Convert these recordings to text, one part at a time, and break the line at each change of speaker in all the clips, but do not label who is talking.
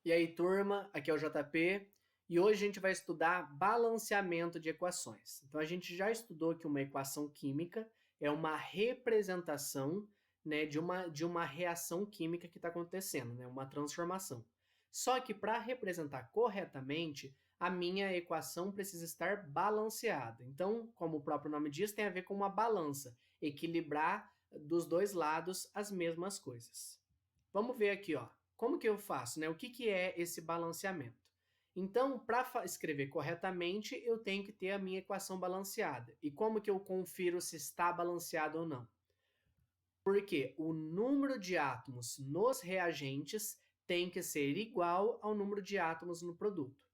E aí, turma, aqui é o JP e hoje a gente vai estudar balanceamento de equações. Então, a gente já estudou que uma equação química é uma representação, né, de uma reação química que está acontecendo, né, uma transformação. Só que para representar corretamente, a minha equação precisa estar balanceada. Então, como o próprio nome diz, tem a ver com uma balança, equilibrar dos dois lados as mesmas coisas. Vamos ver aqui, ó. Como que eu faço, né? O que é esse balanceamento? Então, para escrever corretamente, eu tenho que ter a minha equação balanceada. E como que eu confiro se está balanceado ou não? Porque o número de átomos nos reagentes tem que ser igual ao número de átomos no produto.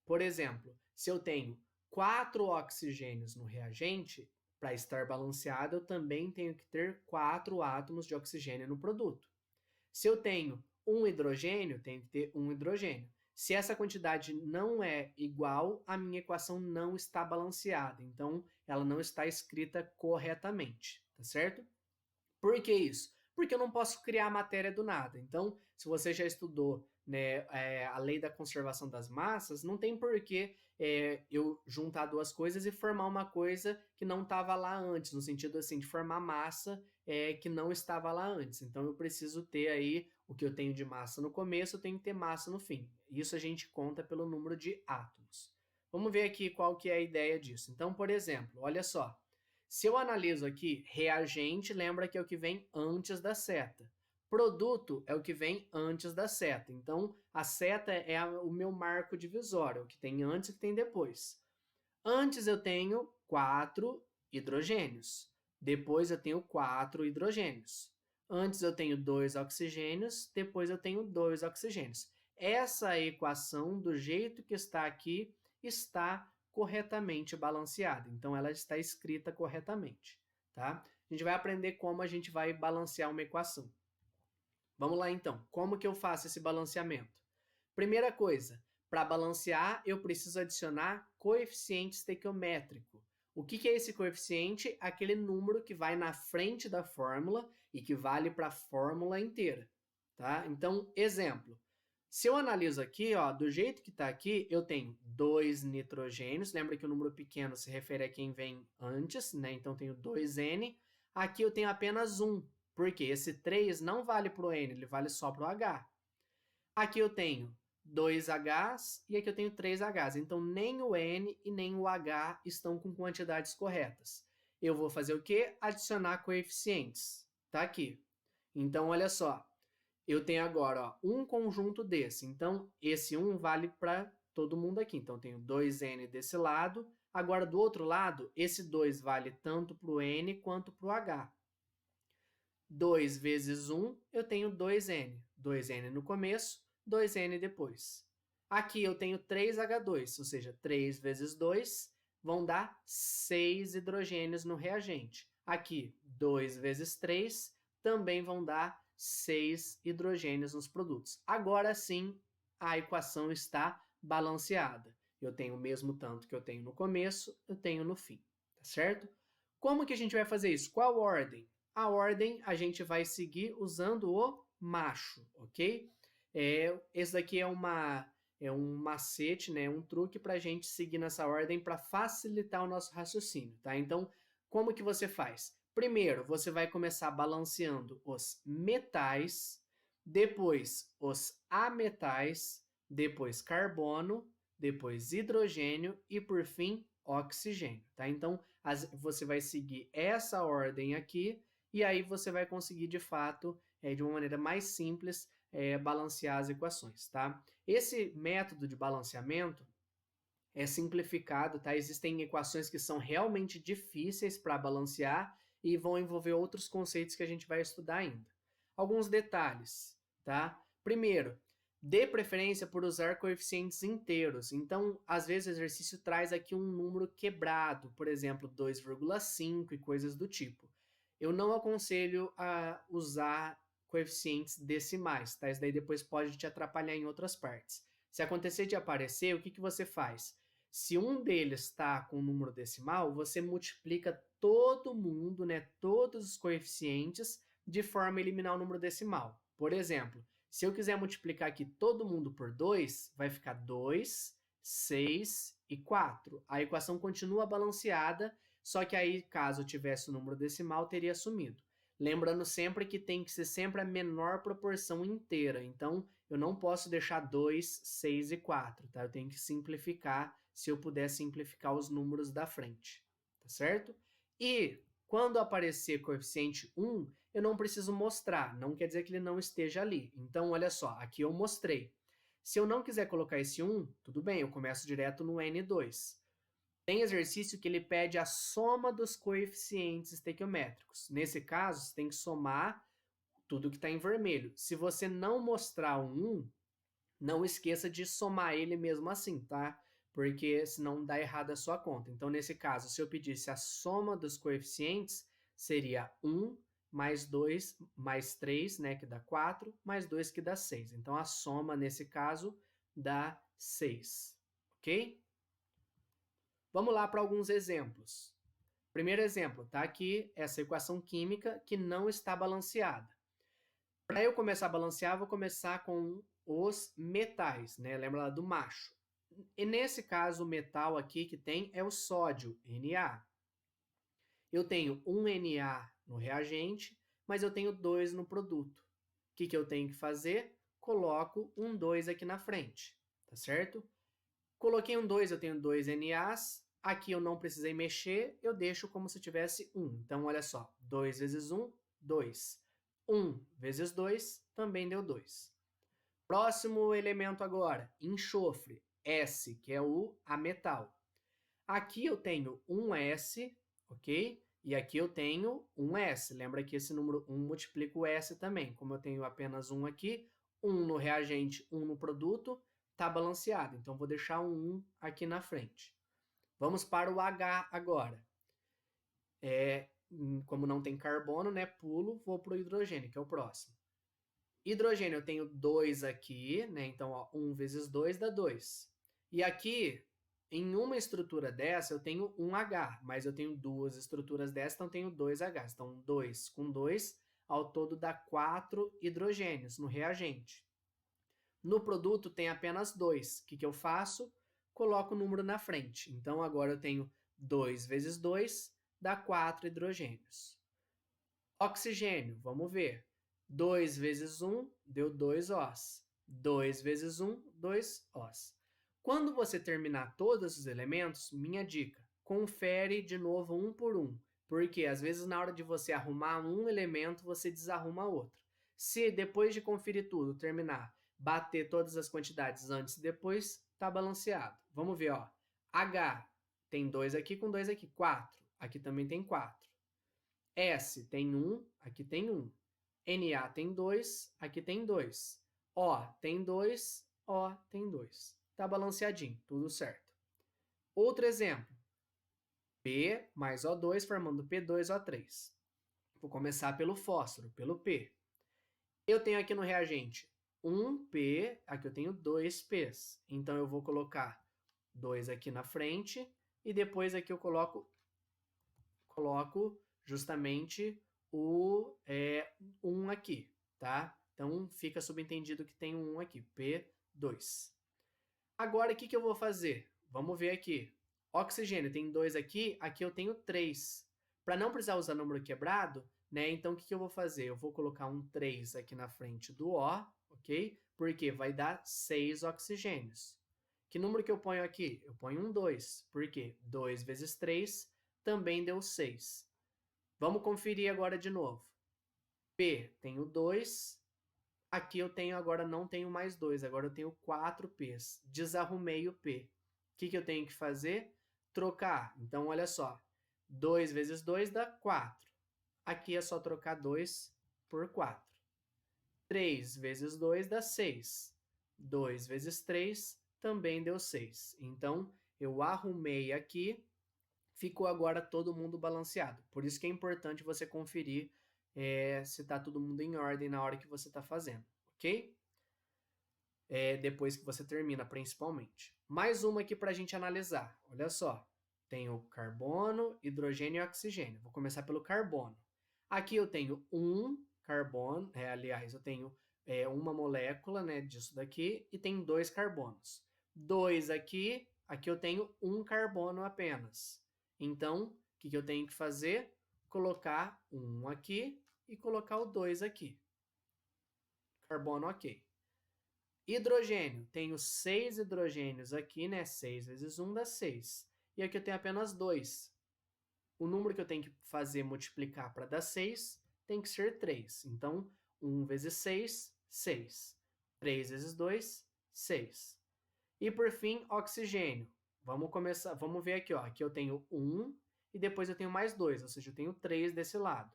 Por exemplo, se eu tenho 4 oxigênios no reagente, para estar balanceado, eu também tenho que ter 4 átomos de oxigênio no produto. Se eu tenho um hidrogênio, tem que ter um hidrogênio. Se essa quantidade não é igual, a minha equação não está balanceada. Então, ela não está escrita corretamente, tá certo? Por que isso? Porque eu não posso criar matéria do nada. Então, se você já estudou, né, a lei da conservação das massas, não tem porquê eu juntar duas coisas e formar uma coisa que não estava lá antes, no sentido assim, de formar massa que não estava lá antes. Então, eu preciso ter aí o que eu tenho de massa no começo, eu tenho que ter massa no fim. Isso a gente conta pelo número de átomos. Vamos ver aqui qual que é a ideia disso. Então, por exemplo, olha só. Se eu analiso aqui, reagente, lembra que é o que vem antes da seta. Produto é o que vem antes da seta. Então, a seta é o meu marco divisório, o que tem antes e o que tem depois. Antes eu tenho 4 hidrogênios. Depois eu tenho 4 hidrogênios. Antes eu tenho 2 oxigênios, depois eu tenho 2 oxigênios. Essa equação, do jeito que está aqui, está corretamente balanceada. Então, ela está escrita corretamente, tá? A gente vai aprender como a gente vai balancear uma equação. Vamos lá, então. Como que eu faço esse balanceamento? Primeira coisa, para balancear, eu preciso adicionar coeficiente estequiométrico. O que é esse coeficiente? Aquele número que vai na frente da fórmula e que vale para a fórmula inteira, tá? Então, exemplo. Se eu analiso aqui, ó, do jeito que está aqui, eu tenho 2 nitrogênios. Lembra que o número pequeno se refere a quem vem antes, né? Então, tenho 2N. Aqui eu tenho apenas 1, porque esse 3 não vale para o N, ele vale só para o H. Aqui eu tenho 2 Hs e aqui eu tenho 3 Hs. Então, nem o N e nem o H estão com quantidades corretas. Eu vou fazer o quê? Adicionar coeficientes. Tá aqui. Então, olha só. Eu tenho agora ó, um conjunto desse. Então, esse 1 vale para todo mundo aqui. Então, eu tenho 2N desse lado. Agora, do outro lado, esse 2 vale tanto para o N quanto para o H. 2 vezes 1, eu tenho 2N. 2N no começo, 2N depois. Aqui eu tenho 3H2, ou seja, 3 vezes 2 vão dar 6 hidrogênios no reagente. Aqui, 2 vezes 3 também vão dar 6 hidrogênios nos produtos. Agora sim, a equação está balanceada. Eu tenho o mesmo tanto que eu tenho no começo, eu tenho no fim, tá certo? Como que a gente vai fazer isso? Qual ordem? A ordem a gente vai seguir usando o macho, ok? Esse daqui é um macete, né? Um truque para a gente seguir nessa ordem para facilitar o nosso raciocínio, tá? Então, como que você faz? Primeiro, você vai começar balanceando os metais, depois os ametais, depois carbono, depois hidrogênio e, por fim, oxigênio, tá? Então, você vai seguir essa ordem aqui e aí você vai conseguir, de fato, de uma maneira mais simples, balancear as equações, tá? Esse método de balanceamento é simplificado, tá? Existem equações que são realmente difíceis para balancear e vão envolver outros conceitos que a gente vai estudar ainda. Alguns detalhes, tá? Primeiro, dê preferência por usar coeficientes inteiros. Então, às vezes o exercício traz aqui um número quebrado, por exemplo, 2,5 e coisas do tipo. Eu não aconselho a usar coeficientes decimais, tá? Isso daí depois pode te atrapalhar em outras partes. Se acontecer de aparecer, o que você faz? Se um deles está com um número decimal, você multiplica todo mundo, né, todos os coeficientes, de forma a eliminar o número decimal. Por exemplo, Se eu quiser multiplicar aqui todo mundo por 2, vai ficar 2, 6 e 4. A equação continua balanceada, só que aí, caso tivesse o número decimal, teria sumido. Lembrando sempre que tem que ser sempre a menor proporção inteira. Então, eu não posso deixar 2, 6 e 4, tá? Eu tenho que simplificar, se eu puder simplificar os números da frente, tá certo? E quando aparecer coeficiente 1, eu não preciso mostrar, não quer dizer que ele não esteja ali. Então, olha só, aqui eu mostrei. Se eu não quiser colocar esse 1, tudo bem, eu começo direto no N2. Tem exercício que ele pede a soma dos coeficientes estequiométricos. Nesse caso, você tem que somar tudo que está em vermelho. Se você não mostrar um 1, não esqueça de somar ele mesmo assim, tá? Porque senão dá errado a sua conta. Então, nesse caso, se eu pedisse a soma dos coeficientes, seria 1 mais 2 mais 3, né, que dá 4, mais 2 que dá 6. Então, a soma, nesse caso, dá 6, ok? Vamos lá para alguns exemplos. Primeiro exemplo, tá aqui essa equação química que não está balanceada. Para eu começar a balancear, vou começar com os metais, né? Lembra lá do macho. E nesse caso, o metal aqui que tem é o sódio, Na. Eu tenho um Na no reagente, mas eu tenho 2 no produto. O que eu tenho que fazer? Coloco um 2 aqui na frente, tá certo? Coloquei um 2, eu tenho 2 NAs. Aqui eu não precisei mexer, eu deixo como se tivesse 1. Então, olha só, 2 vezes 1, 2. 1 vezes 2 também deu 2. Próximo elemento agora, enxofre, S, que é o ametal. Aqui eu tenho um S, ok? E aqui eu tenho um S. Lembra que esse número 1 multiplica o S também. Como eu tenho apenas um aqui, 1 no reagente, 1 no produto, está balanceado. Então, vou deixar um 1 aqui na frente. Vamos para o H agora. Como não tem carbono, né, pulo, vou para o hidrogênio, que é o próximo. Hidrogênio, eu tenho 2 aqui, né, então ó, 1 vezes 2 dá 2. E aqui, em uma estrutura dessa, eu tenho um H, mas eu tenho duas estruturas dessa, então eu tenho 2 Hs. Então, 2 com 2, ao todo dá 4 hidrogênios no reagente. No produto tem apenas 2. O que eu faço? Coloco o número na frente. Então, agora eu tenho 2 vezes 2, dá 4 hidrogênios. Oxigênio, vamos ver. 2 vezes 1 deu 2 Os. 2 vezes 1, 2 Os. Quando você terminar todos os elementos, minha dica, confere de novo um por um. Porque às vezes na hora de você arrumar um elemento, você desarruma outro. Se depois de conferir tudo, terminar, bater todas as quantidades antes e depois, está balanceado. Vamos ver, ó. H tem 2 aqui com 2 aqui, 4. Aqui também tem 4. S tem 1, aqui tem 1. Na tem 2, aqui tem 2. O tem 2, O tem 2. Está balanceadinho, tudo certo. Outro exemplo. P mais O2 formando P2O3. Vou começar pelo fósforo, pelo P. Eu tenho aqui no reagente 1P, aqui eu tenho 2Ps. Então, eu vou colocar 2 aqui na frente e depois aqui eu coloco justamente o 1 aqui, tá? Então, fica subentendido que tem um 1 aqui, P2. Agora, o que eu vou fazer? Vamos ver aqui. Oxigênio tem 2 aqui, aqui eu tenho 3. Para não precisar usar número quebrado, né? Então, o que eu vou fazer? Eu vou colocar um 3 aqui na frente do O, ok? Porque vai dar 6 oxigênios. Que número que eu ponho aqui? Eu ponho um 2. Por quê? 2 vezes 3 também deu 6. Vamos conferir agora de novo. P, tenho 2. Aqui eu tenho agora, não tenho mais 2. Agora eu tenho 4 P's. Desarrumei o P. O que eu tenho que fazer? Trocar. Então, olha só. 2 vezes 2 dá 4. Aqui é só trocar 2 por 4. 3 vezes 2 dá 6. 2 vezes 3 também deu 6. Então, eu arrumei aqui, ficou agora todo mundo balanceado. Por isso que é importante você conferir se está todo mundo em ordem na hora que você está fazendo, ok? Depois que você termina, principalmente. Mais uma aqui para a gente analisar. Olha só. Tenho carbono, hidrogênio e oxigênio. Vou começar pelo carbono. Aqui eu tenho um carbono, aliás, eu tenho uma molécula, né, disso daqui, e tem 2 carbonos. 2 aqui, aqui eu tenho 1 carbono apenas. Então, o que eu tenho que fazer? Colocar 1 aqui e colocar o 2 aqui. Carbono, ok. Hidrogênio, tenho 6 hidrogênios aqui, né? 6 vezes 1 dá 6. E aqui eu tenho apenas 2. O número que eu tenho que fazer multiplicar para dar 6 tem que ser 3. Então, 1 vezes 6, 6. 3 vezes 2, 6. E por fim, oxigênio. Vamos ver aqui, ó. Aqui eu tenho 1 e depois eu tenho mais 2, ou seja, eu tenho 3 desse lado.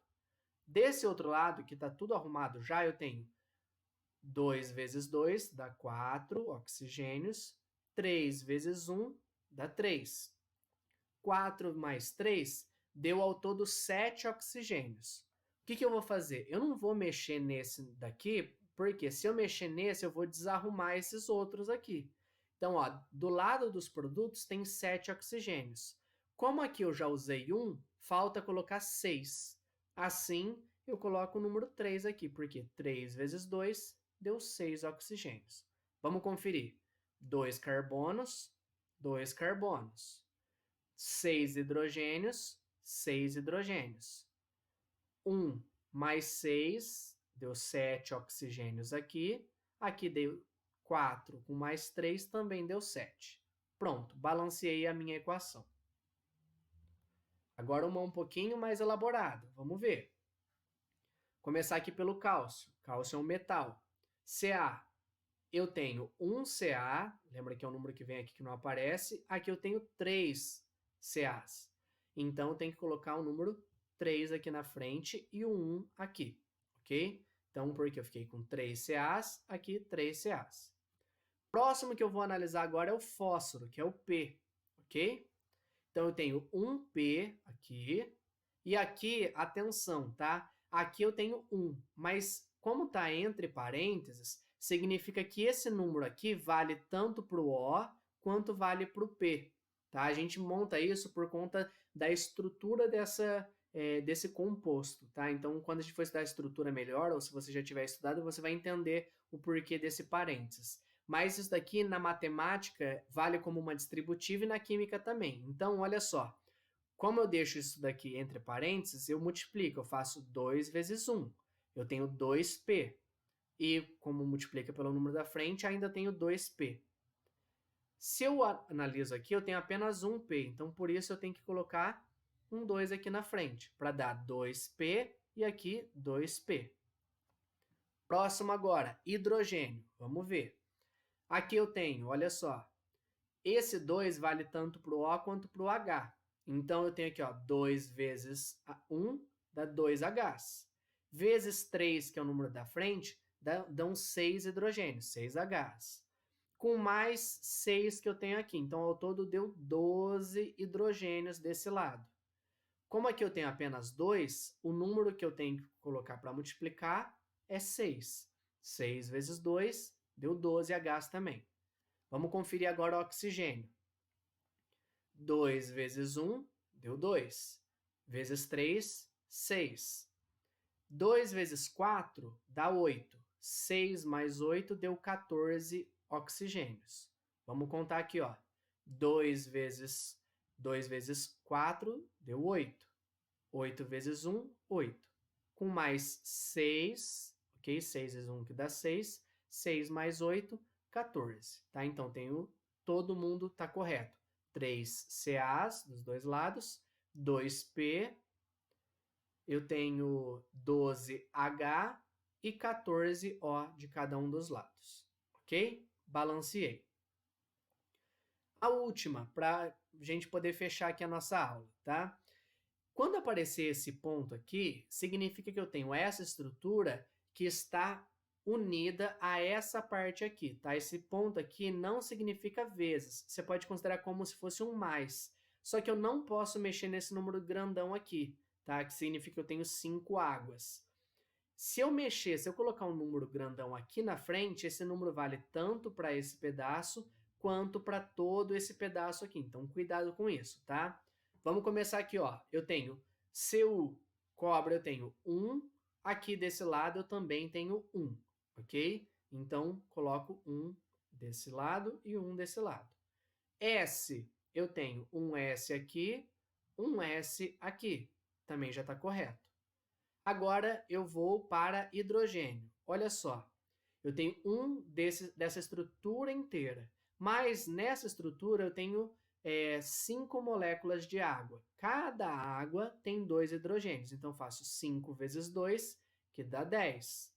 Desse outro lado, que está tudo arrumado já, eu tenho 2 vezes 2 dá 4 oxigênios. 3 vezes 1 dá 3. 4 mais 3 deu ao todo 7 oxigênios. O que eu vou fazer? Eu não vou mexer nesse daqui, porque se eu mexer nesse, eu vou desarrumar esses outros aqui. Então, ó, do lado dos produtos tem 7 oxigênios. Como aqui eu já usei 1, falta colocar 6. Assim, eu coloco o número 3 aqui, porque 3 vezes 2 deu 6 oxigênios. Vamos conferir. 2 carbonos, 2 carbonos. 6 hidrogênios, 6 hidrogênios. 1 mais 6 deu 7 oxigênios aqui. Aqui deu 4 com mais 3 também deu 7. Pronto, balanceei a minha equação. Agora uma um pouquinho mais elaborada. Vamos ver. Começar aqui pelo cálcio. Cálcio é um metal. Ca. Eu tenho 1 Ca, lembra que é o número que vem aqui que não aparece. Aqui eu tenho 3 Cas. Então, eu tenho que colocar o número 3 aqui na frente e o 1 aqui, ok? Então, porque eu fiquei com 3 Cas, aqui 3 Cas. Próximo que eu vou analisar agora é o fósforo, que é o P, ok? Então, eu tenho um P aqui, e aqui, atenção, tá? Aqui eu tenho 1, mas como está entre parênteses, significa que esse número aqui vale tanto para o O quanto vale para o P. Tá? A gente monta isso por conta da estrutura desse composto. Tá? Então, quando a gente for estudar a estrutura melhor, ou se você já tiver estudado, você vai entender o porquê desse parênteses. Mas isso daqui, na matemática, vale como uma distributiva e na química também. Então, olha só. Como eu deixo isso daqui entre parênteses, eu multiplico. Eu faço 2 vezes 1. Eu tenho 2P. E, como multiplica pelo número da frente, ainda tenho 2P. Se eu analiso aqui, eu tenho apenas 1P. Então, por isso, eu tenho que colocar um 2 aqui na frente, para dar 2P e aqui 2P. Próximo agora, hidrogênio. Vamos ver. Aqui eu tenho, olha só, esse 2 vale tanto para o O quanto para o H. Então, eu tenho aqui, ó, 2 vezes 1 dá 2Hs. Vezes 3, que é o número da frente, dão 6 hidrogênios, 6Hs. Com mais 6 que eu tenho aqui. Então, ao todo, deu 12 hidrogênios desse lado. Como aqui eu tenho apenas 2, o número que eu tenho que colocar para multiplicar é 6. 6 vezes 2 deu 12Hs também. Vamos conferir agora o oxigênio. 2 vezes 1 deu 2. Vezes 3, 6. 2 vezes 4 dá 8. 6 mais 8 deu 14 oxigênios. Vamos contar aqui, ó. 2 vezes 4 deu 8. 8 vezes 1, 8. Com mais 6, ok? 6 vezes 1 que dá 6. 6 mais 8, 14. Tá? Então, todo mundo está correto. 3 Cas dos dois lados, 2P, eu tenho 12H e 14O de cada um dos lados, ok? Balanceei. A última, para a gente poder fechar aqui a nossa aula, tá? Quando aparecer esse ponto aqui, significa que eu tenho essa estrutura que está unida a essa parte aqui, tá? Esse ponto aqui não significa vezes. Você pode considerar como se fosse um mais. Só que eu não posso mexer nesse número grandão aqui, tá? Que significa que eu tenho 5 águas. Se eu colocar um número grandão aqui na frente, esse número vale tanto para esse pedaço quanto para todo esse pedaço aqui. Então, cuidado com isso, tá? Vamos começar aqui, ó. Eu tenho Cu, cobre, eu tenho 1. Aqui desse lado eu também tenho 1. ok? Então, coloco um desse lado e um desse lado. S, eu tenho um S aqui, um S aqui. Também já está correto. Agora, eu vou para hidrogênio. Olha só, eu tenho dessa estrutura inteira, mas nessa estrutura eu tenho 5 moléculas de água. Cada água tem 2 hidrogênios, então faço 5 vezes 2, que dá 10.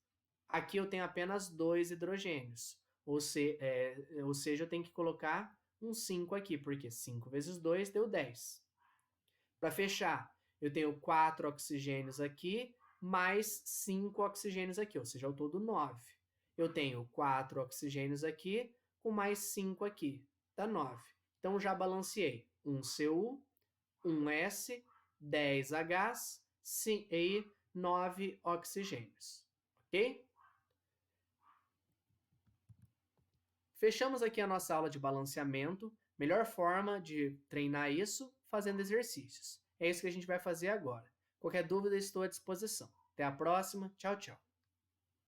Aqui eu tenho apenas 2 hidrogênios, ou seja, eu tenho que colocar um 5 aqui, porque 5 vezes 2 deu 10. Para fechar, eu tenho 4 oxigênios aqui, mais 5 oxigênios aqui, ou seja, ao todo 9. Eu tenho 4 oxigênios aqui, com mais 5 aqui, dá 9. Então, já balanceei um Cu, um S, 10 Hs e 9 oxigênios, ok? Fechamos aqui a nossa aula de balanceamento. Melhor forma de treinar isso, fazendo exercícios. É isso que a gente vai fazer agora. Qualquer dúvida, estou à disposição. Até a próxima. Tchau, tchau.